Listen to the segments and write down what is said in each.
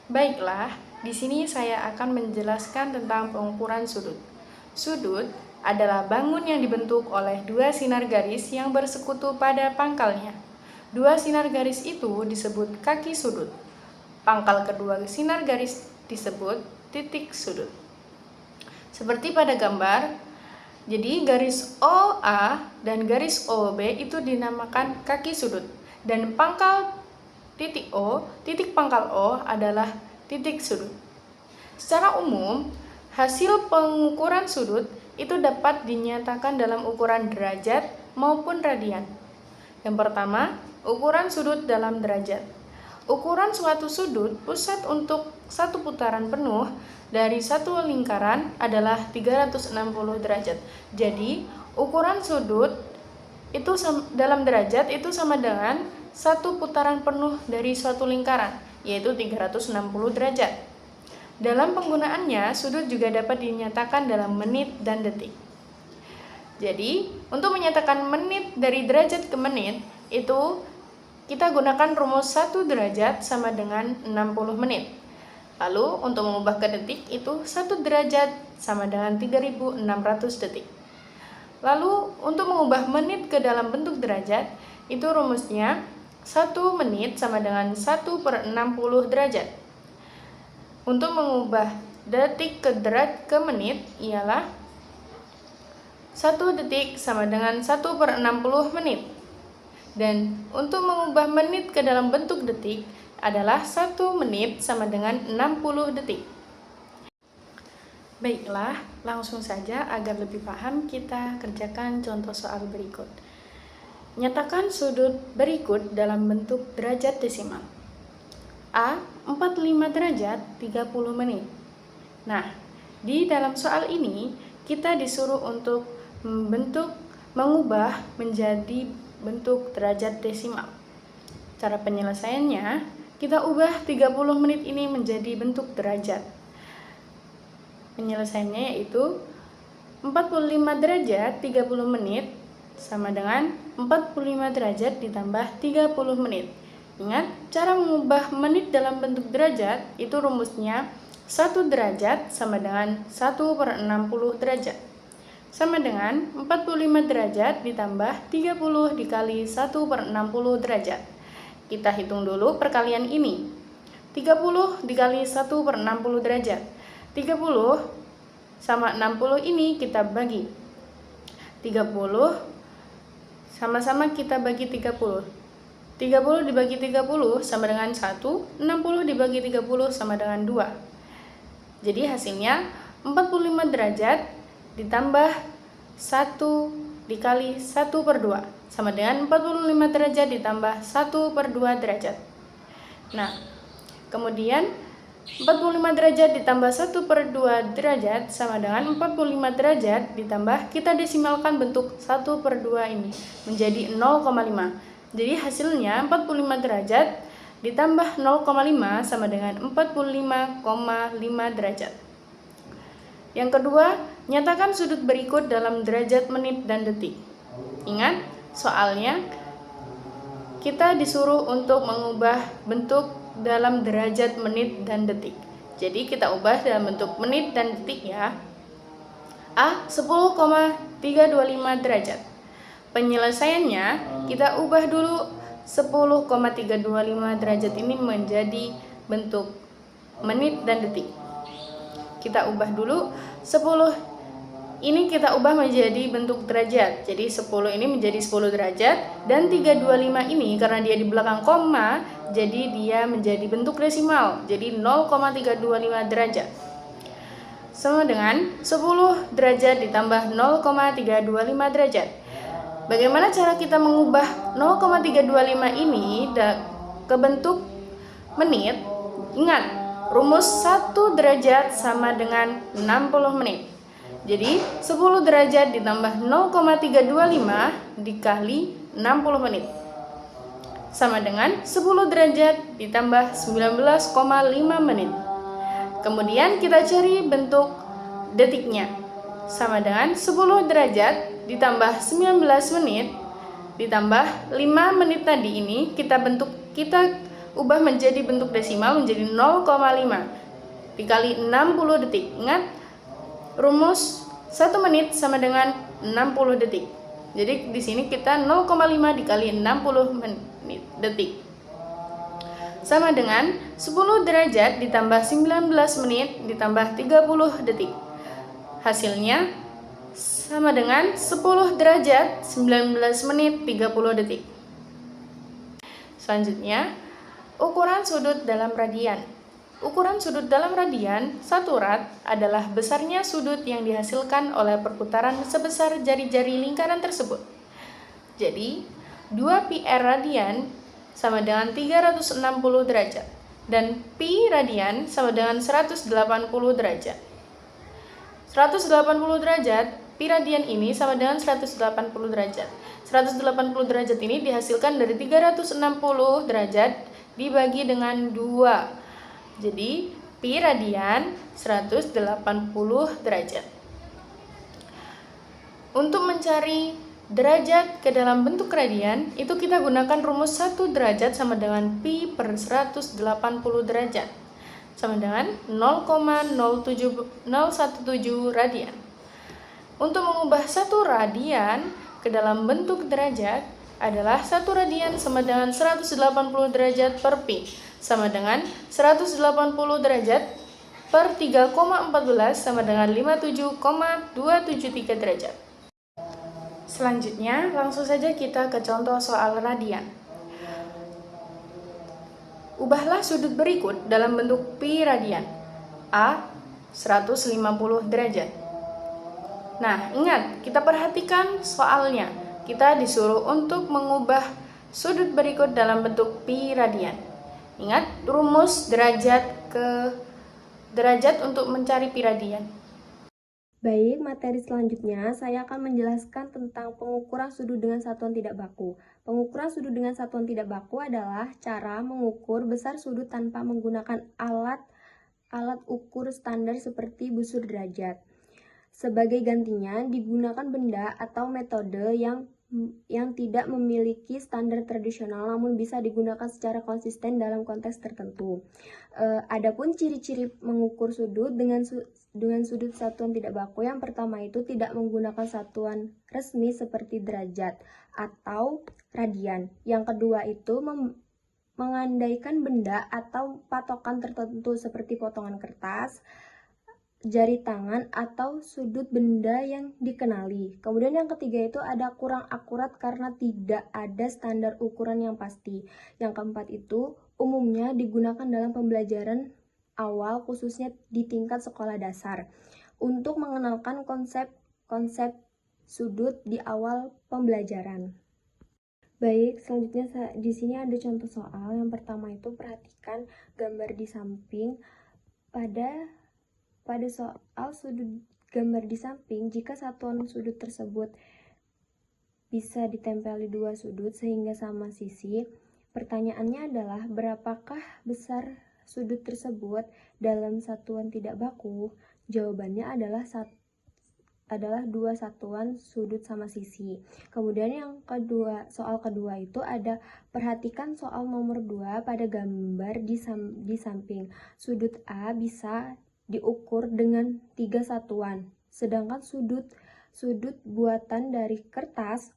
Baiklah, di sini saya akan menjelaskan tentang pengukuran sudut. Sudut adalah bangun yang dibentuk oleh dua sinar garis yang bersekutu pada pangkalnya. Dua sinar garis itu disebut kaki sudut. Pangkal kedua sinar garis disebut titik sudut. Seperti pada gambar, jadi garis OA dan garis OB itu dinamakan kaki sudut. Dan pangkal titik O, titik pangkal O adalah titik sudut. Secara umum, hasil pengukuran sudut itu dapat dinyatakan dalam ukuran derajat maupun radian. Yang pertama, ukuran sudut dalam derajat. Ukuran suatu sudut pusat untuk satu putaran penuh dari satu lingkaran adalah 360 derajat. Jadi, ukuran sudut itu dalam derajat itu sama dengan satu putaran penuh dari suatu lingkaran, yaitu 360 derajat. Dalam penggunaannya, sudut juga dapat dinyatakan dalam menit dan detik. Jadi, untuk menyatakan menit dari derajat ke menit, itu kita gunakan rumus 1 derajat sama dengan 60 menit. Lalu, untuk mengubah ke detik, itu 1 derajat sama dengan 3600 detik. Lalu, untuk mengubah menit ke dalam bentuk derajat, itu rumusnya 1 menit sama dengan 1/60 derajat. Untuk mengubah detik ke menit ialah 1 detik sama dengan 1/60 menit. Dan untuk mengubah menit ke dalam bentuk detik adalah 1 menit sama dengan 60 detik. Baiklah, langsung saja agar lebih paham kita kerjakan contoh soal berikut. Nyatakan sudut berikut dalam bentuk derajat desimal. A, 45 derajat 30 menit. Nah, di dalam soal ini kita disuruh untuk mengubah menjadi bentuk derajat desimal. Cara penyelesaiannya, kita ubah 30 menit ini menjadi bentuk derajat. Penyelesaiannya yaitu 45 derajat 30 menit sama dengan 45 derajat ditambah 30 menit. Ingat, cara mengubah menit dalam bentuk derajat itu rumusnya 1 derajat sama dengan 1/60 derajat. Sama dengan 45 derajat ditambah 30 dikali 1/60 derajat. Kita hitung dulu perkalian ini. 30 dikali 1/60 derajat. 30 sama 60 ini kita bagi. 30 sama-sama kita bagi 30. 30 dibagi 30 sama dengan 1, 60 dibagi 30 sama dengan 2. Jadi hasilnya 45 derajat ditambah 1 dikali 1/2 sama dengan 45 derajat ditambah 1/2 derajat. Nah, kemudian 45 derajat ditambah 1/2 derajat sama dengan 45 derajat ditambah, kita desimalkan bentuk 1/2 ini menjadi 0,5. Jadi hasilnya 45 derajat ditambah 0,5 sama dengan 45,5 derajat. Yang kedua, nyatakan sudut berikut dalam derajat menit dan detik. Ingat, soalnya kita disuruh untuk mengubah bentuk dalam derajat menit dan detik. Jadi kita ubah dalam bentuk menit dan detik ya. A, 10,325 derajat. Penyelesaiannya kita ubah dulu 10,325 derajat ini menjadi bentuk menit dan detik. Kita ubah dulu 10 ini kita ubah menjadi bentuk derajat. Jadi 10 ini menjadi 10 derajat dan 325 ini karena dia di belakang koma, jadi dia menjadi bentuk desimal. Jadi 0,325 derajat. Sama dengan 10 derajat ditambah 0,325 derajat. Bagaimana cara kita mengubah 0,325 ini ke bentuk menit? Ingat, rumus 1 derajat sama dengan 60 menit. Jadi 10 derajat ditambah 0,325 dikali 60 menit sama dengan 10 derajat ditambah 19,5 menit. Kemudian kita cari bentuk detiknya. Sama dengan 10 derajat ditambah 19 menit ditambah 5 menit tadi ini kita ubah menjadi bentuk desimal menjadi 0,5 dikali 60 detik. Ingat, rumus 1 menit sama dengan 60 detik. Jadi di sini kita 0,5 dikali 60 detik. Sama dengan 10 derajat ditambah 19 menit ditambah 30 detik. Hasilnya sama dengan 10 derajat 19 menit 30 detik. Selanjutnya, ukuran sudut dalam radian. Ukuran sudut dalam radian, satu rad adalah besarnya sudut yang dihasilkan oleh perputaran sebesar jari-jari lingkaran tersebut. Jadi, 2πr radian sama dengan 360 derajat, dan pi radian sama dengan 180 derajat. 180 derajat, pi radian ini sama dengan 180 derajat. 180 derajat ini dihasilkan dari 360 derajat dibagi dengan 2. Jadi, pi radian 180 derajat. Untuk mencari derajat ke dalam bentuk radian, itu kita gunakan rumus 1 derajat sama dengan pi per 180 derajat, sama dengan 0,017 radian. Untuk mengubah 1 radian ke dalam bentuk derajat adalah 1 radian sama dengan 180 derajat per pi, sama dengan 180 derajat per 3,14 sama dengan 57,273 derajat. Selanjutnya, langsung saja kita ke contoh soal radian. Ubahlah sudut berikut dalam bentuk pi radian. A 150 derajat. Nah, ingat, kita perhatikan soalnya. Kita disuruh untuk mengubah sudut berikut dalam bentuk pi radian. Ingat, rumus derajat ke derajat untuk mencari pi radian. Baik, materi selanjutnya saya akan menjelaskan tentang pengukuran sudut dengan satuan tidak baku. Pengukuran sudut dengan satuan tidak baku adalah cara mengukur besar sudut tanpa menggunakan alat ukur standar seperti busur derajat. Sebagai gantinya digunakan benda atau metode yang tidak memiliki standar tradisional namun bisa digunakan secara konsisten dalam konteks tertentu. Adapun ciri-ciri mengukur sudut dengan sudut satuan tidak baku, yang pertama itu tidak menggunakan satuan resmi seperti derajat atau radian. Yang kedua itu mengandaikan benda atau patokan tertentu seperti potongan kertas, jari tangan, atau sudut benda yang dikenali. Kemudian yang ketiga itu ada kurang akurat karena tidak ada standar ukuran yang pasti. Yang keempat itu umumnya digunakan dalam pembelajaran awal khususnya di tingkat sekolah dasar untuk mengenalkan konsep sudut di awal pembelajaran. Baik, selanjutnya di sini ada contoh soal. Yang pertama itu perhatikan gambar di samping. Pada soal sudut gambar di samping, jika satuan sudut tersebut bisa ditempeli dua sudut sehingga sama sisi, pertanyaannya adalah berapakah besar sudut tersebut dalam satuan tidak baku? Jawabannya adalah dua satuan sudut sama sisi. Kemudian yang kedua, soal kedua itu ada perhatikan soal nomor 2 pada gambar di samping. Sudut A bisa diukur dengan 3 satuan, sedangkan sudut buatan dari kertas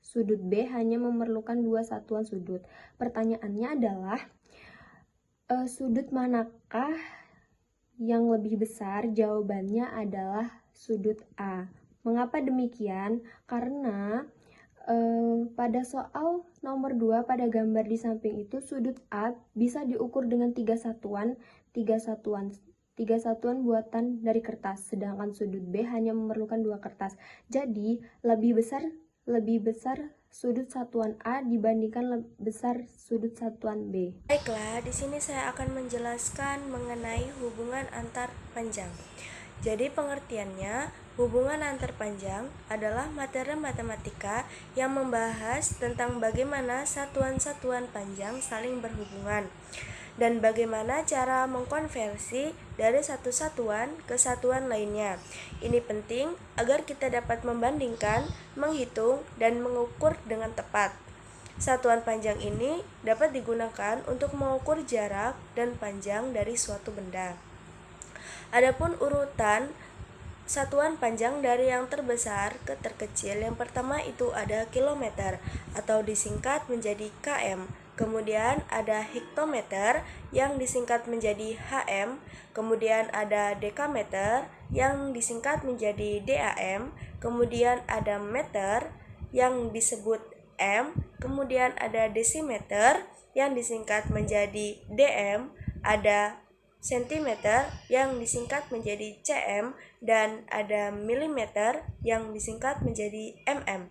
sudut B hanya memerlukan 2 satuan sudut. Pertanyaannya adalah sudut manakah yang lebih besar? Jawabannya adalah sudut A. Mengapa demikian? Karena pada soal nomor 2 pada gambar di samping itu sudut A bisa diukur dengan 3 satuan buatan dari kertas, sedangkan sudut B hanya memerlukan 2 kertas. Jadi lebih besar sudut satuan A dibandingkan besar sudut satuan B. Baiklah, di sini saya akan menjelaskan mengenai hubungan antar panjang. Jadi pengertiannya, hubungan antar panjang adalah materi matematika yang membahas tentang bagaimana satuan-satuan panjang saling berhubungan dan bagaimana cara mengkonversi dari satu satuan ke satuan lainnya. Ini penting agar kita dapat membandingkan, menghitung, dan mengukur dengan tepat. satuan panjang ini dapat digunakan untuk mengukur jarak dan panjang dari suatu benda. Adapun urutan satuan panjang dari yang terbesar ke terkecil, yang pertama itu ada kilometer atau disingkat menjadi km. Kemudian ada hektometer yang disingkat menjadi hm, kemudian ada dekameter yang disingkat menjadi dam, kemudian ada meter yang disebut m, kemudian ada desimeter yang disingkat menjadi dm, ada sentimeter yang disingkat menjadi cm, dan ada milimeter yang disingkat menjadi mm.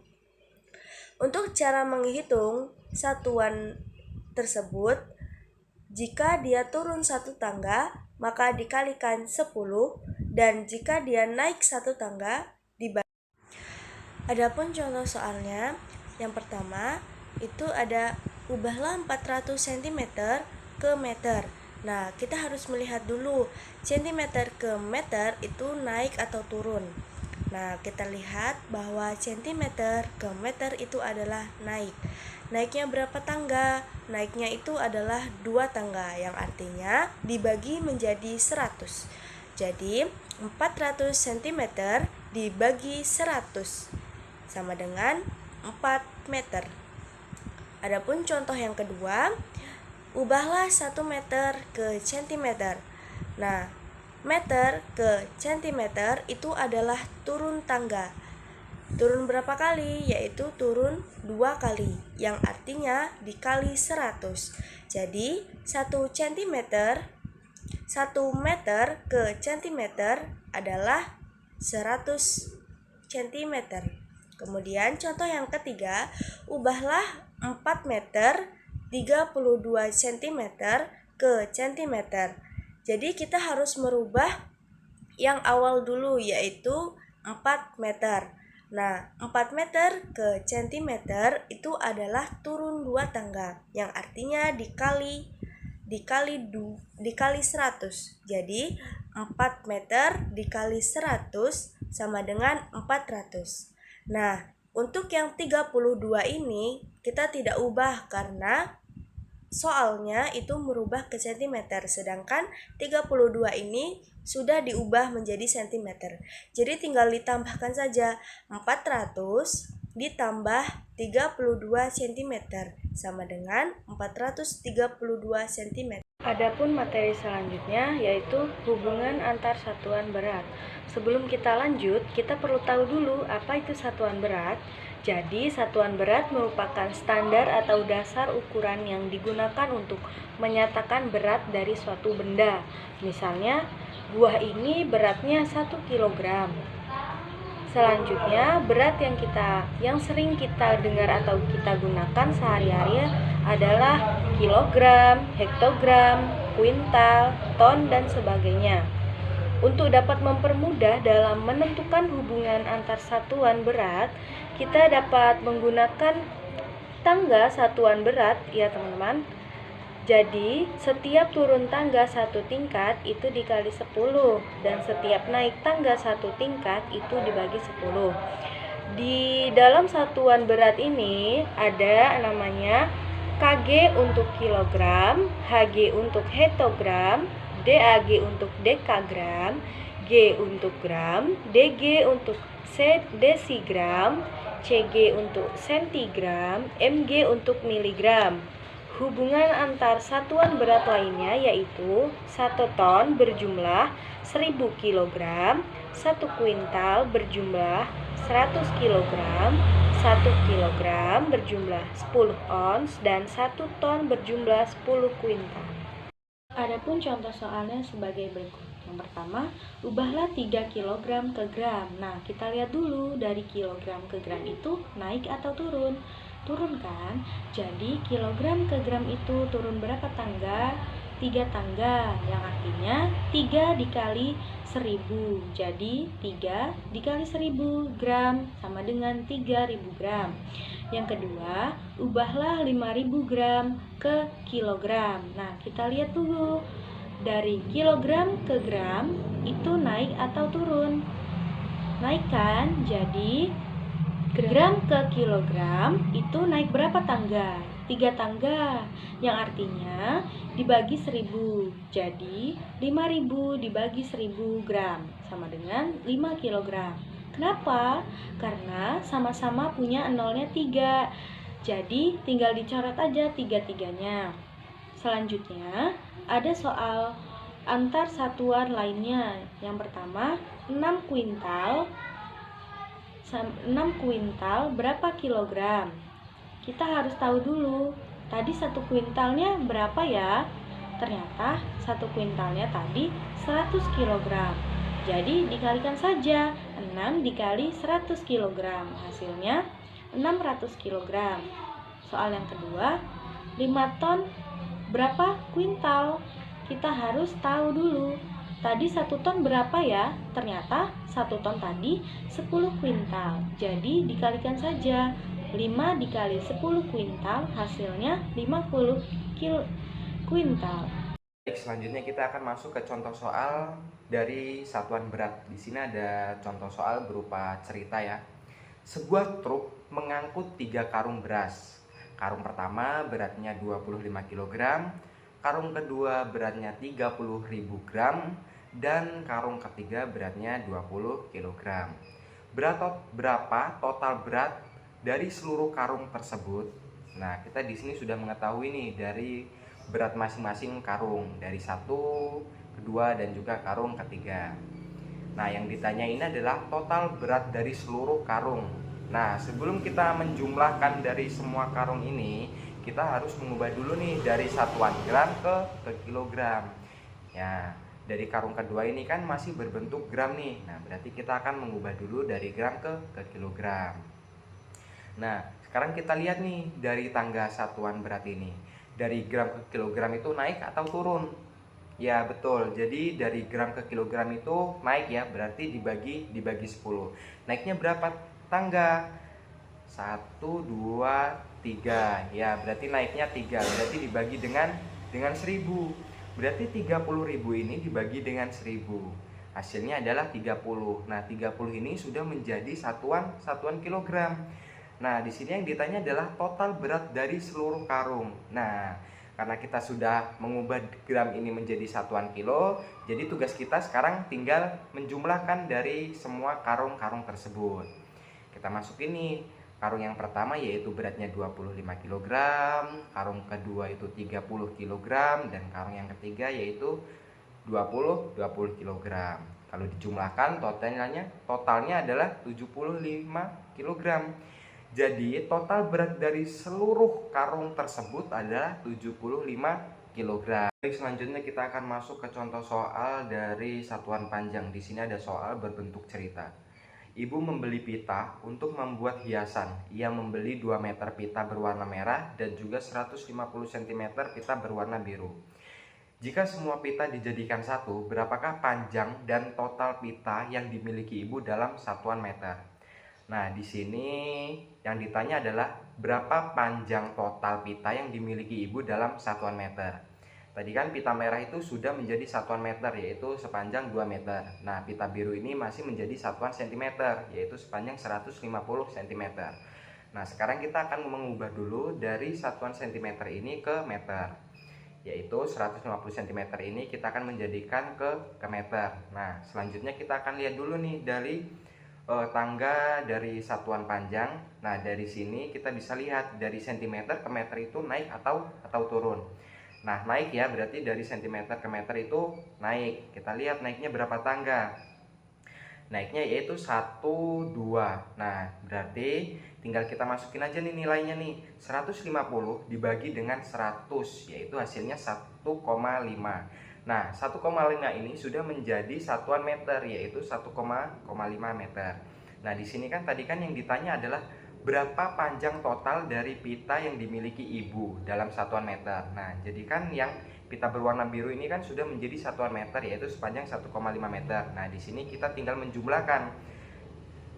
Untuk cara menghitung satuan tersebut, jika dia turun satu tangga, maka dikalikan 10, dan jika dia naik satu tangga, dibagi. Adapun contoh soalnya, yang pertama itu ada ubahlah 400 cm ke meter. Nah, kita harus melihat dulu centimeter ke meter itu naik atau turun. Nah, kita lihat bahwa centimeter ke meter itu adalah naik. Naiknya berapa tangga? Naiknya itu adalah 2 tangga, yang artinya dibagi menjadi 100. Jadi 400 cm dibagi 100 sama dengan 4 meter. Adapun contoh yang kedua, ubahlah 1 meter ke centimeter. Nah, meter ke centimeter itu adalah turun tangga. Turun berapa kali? Yaitu turun 2 kali, yang artinya dikali 100. Jadi 1 meter ke centimeter adalah 100 cm. Kemudian contoh yang ketiga, ubahlah 4 meter 32 cm ke centimeter. Jadi kita harus merubah yang awal dulu, yaitu 4 meter. Nah, 4 meter ke centimeter itu adalah turun 2 tangga, yang artinya dikali 100. Jadi 4 meter dikali 100 sama dengan 400. Nah, untuk yang 32 ini kita tidak ubah karena soalnya itu merubah ke centimeter, sedangkan 32 ini sudah diubah menjadi sentimeter. Jadi tinggal ditambahkan saja 400 ditambah 32 cm sama dengan 432 cm. Adapun materi selanjutnya yaitu hubungan antar satuan berat. Sebelum kita lanjut, kita perlu tahu dulu apa itu satuan berat. Jadi, satuan berat merupakan standar atau dasar ukuran yang digunakan untuk menyatakan berat dari suatu benda. Misalnya, buah ini beratnya 1 kg. Selanjutnya, berat yang sering kita dengar atau kita gunakan sehari-hari adalah kilogram, hektogram, kuintal, ton, dan sebagainya. Untuk dapat mempermudah dalam menentukan hubungan antar satuan berat, kita dapat menggunakan tangga satuan berat, ya teman-teman. Jadi, setiap turun tangga 1 tingkat itu dikali 10, dan setiap naik tangga 1 tingkat itu dibagi 10. Di dalam satuan berat ini ada namanya kg untuk kilogram, hg untuk hektogram, dag untuk dekagram, g untuk gram, dg untuk desigram, cg untuk sentigram, mg untuk miligram. Hubungan antar satuan berat lainnya yaitu 1 ton berjumlah 1000 kg, 1 kuintal berjumlah 100 kg, 1 kg berjumlah 10 ons, dan 1 ton berjumlah 10 kuintal. Adapun contoh soalnya sebagai berikut. Yang pertama, ubahlah 3 kg ke gram. Nah, kita lihat dulu dari kilogram ke gram itu naik atau turun. Turun kan? Jadi kilogram ke gram itu turun berapa tangga? 3 tangga, yang artinya 3 dikali 1000. Jadi 3 dikali 1000 gram sama dengan 3000 gram. Yang kedua, ubahlah 5000 gram ke kilogram. Nah, kita lihat dulu dari kilogram ke gram itu naik atau turun? Naik kan? Jadi gram ke kilogram itu naik berapa tangga? 3 tangga, yang artinya dibagi 1000. Jadi 5000 dibagi 1000 gram sama dengan 5 kilogram. Kenapa? Karena sama-sama punya nolnya 3. Jadi tinggal dicoret aja 3-3-nya. Selanjutnya ada soal antar satuan lainnya. Yang pertama, 6 kuintal 6 kuintal berapa kilogram? Kita harus tahu dulu, tadi 1 kuintalnya berapa ya? Ternyata 1 kuintalnya tadi 100 kilogram. Jadi dikalikan saja, 6 dikali 100 kilogram, hasilnya 600 kilogram. Soal yang kedua, 5 ton berapa kuintal? Kita harus tahu dulu, tadi 1 ton berapa ya? Ternyata 1 ton tadi 10 kuintal. Jadi dikalikan saja, 5 dikali 10 kuintal hasilnya 50 kuintal. Baik, selanjutnya kita akan masuk ke contoh soal dari satuan berat. Di sini ada contoh soal berupa cerita ya. Sebuah truk mengangkut 3 karung beras. Karung pertama beratnya 25 kg, karung kedua beratnya 30.000 gram, dan karung ketiga beratnya 20 kg. Berapa total berat dari seluruh karung tersebut? Nah, kita di sini sudah mengetahui nih dari berat masing-masing karung, dari 1, kedua, dan juga karung ketiga. Nah, yang ditanya ini adalah total berat dari seluruh karung. Nah, sebelum kita menjumlahkan dari semua karung ini, kita harus mengubah dulu nih dari satuan gram ke kilogram. Ya, dari karung kedua ini kan masih berbentuk gram nih. Nah, berarti kita akan mengubah dulu dari gram ke kilogram. Nah, sekarang kita lihat nih dari tangga satuan berat ini. Dari gram ke kilogram itu naik atau turun? Ya, betul. Jadi dari gram ke kilogram itu naik ya, berarti dibagi 10. Naiknya berapa tangga? 1, 2, 3. Ya, berarti naiknya 3. Berarti dibagi dengan 1000. Berarti 30.000 ini dibagi dengan 1000. Hasilnya adalah 30. Nah, 30 ini sudah menjadi satuan kilogram. Nah, di sini yang ditanya adalah total berat dari seluruh karung. Nah, karena kita sudah mengubah gram ini menjadi satuan kilo, jadi tugas kita sekarang tinggal menjumlahkan dari semua karung-karung tersebut. Kita masuk ini, karung yang pertama yaitu beratnya 25 kg, karung kedua itu 30 kg, dan karung yang ketiga yaitu 20 kg. Kalau dijumlahkan totalnya adalah 75 kg. Jadi total berat dari seluruh karung tersebut adalah 75 kg. Baik, selanjutnya kita akan masuk ke contoh soal dari satuan panjang. Di sini ada soal berbentuk cerita. Ibu membeli pita untuk membuat hiasan. Ia membeli 2 meter pita berwarna merah dan juga 150 cm pita berwarna biru. Jika semua pita dijadikan satu, berapakah panjang dan total pita yang dimiliki ibu dalam satuan meter? Nah, di sini yang ditanya adalah berapa panjang total pita yang dimiliki ibu dalam satuan meter. Tadi kan pita merah itu sudah menjadi satuan meter, yaitu sepanjang 2 meter. Nah, pita biru ini masih menjadi satuan sentimeter, yaitu sepanjang 150 cm. Nah, sekarang kita akan mengubah dulu dari satuan sentimeter ini ke meter, yaitu 150 cm ini kita akan menjadikan ke meter. Nah, selanjutnya kita akan lihat dulu nih dari tangga dari satuan panjang. Nah, dari sini kita bisa lihat dari sentimeter ke meter itu naik atau turun. Nah, naik ya, berarti dari sentimeter ke meter itu naik. Kita lihat naiknya berapa tangga. Naiknya yaitu 1, 2. Nah, berarti tinggal kita masukin aja nih nilainya nih. 150 dibagi dengan 100, yaitu hasilnya 1,5. Nah, 1,5 ini sudah menjadi satuan meter, yaitu 1,5 meter. Nah, di sini kan tadi kan yang ditanya adalah berapa panjang total dari pita yang dimiliki ibu dalam satuan meter. Nah, jadi kan yang pita berwarna biru ini kan sudah menjadi satuan meter, yaitu sepanjang 1,5 meter. Nah, di sini kita tinggal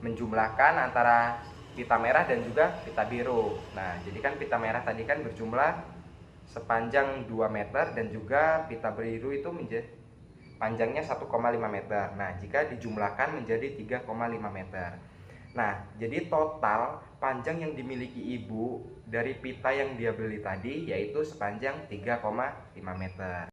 menjumlahkan antara pita merah dan juga pita biru. Nah, jadi kan pita merah tadi kan berjumlah sepanjang 2 meter dan juga pita biru itu menjadi panjangnya 1,5 meter. Nah, jika dijumlahkan menjadi 3,5 meter. Nah, jadi total panjang yang dimiliki ibu dari pita yang dia beli tadi yaitu sepanjang 3,5 meter.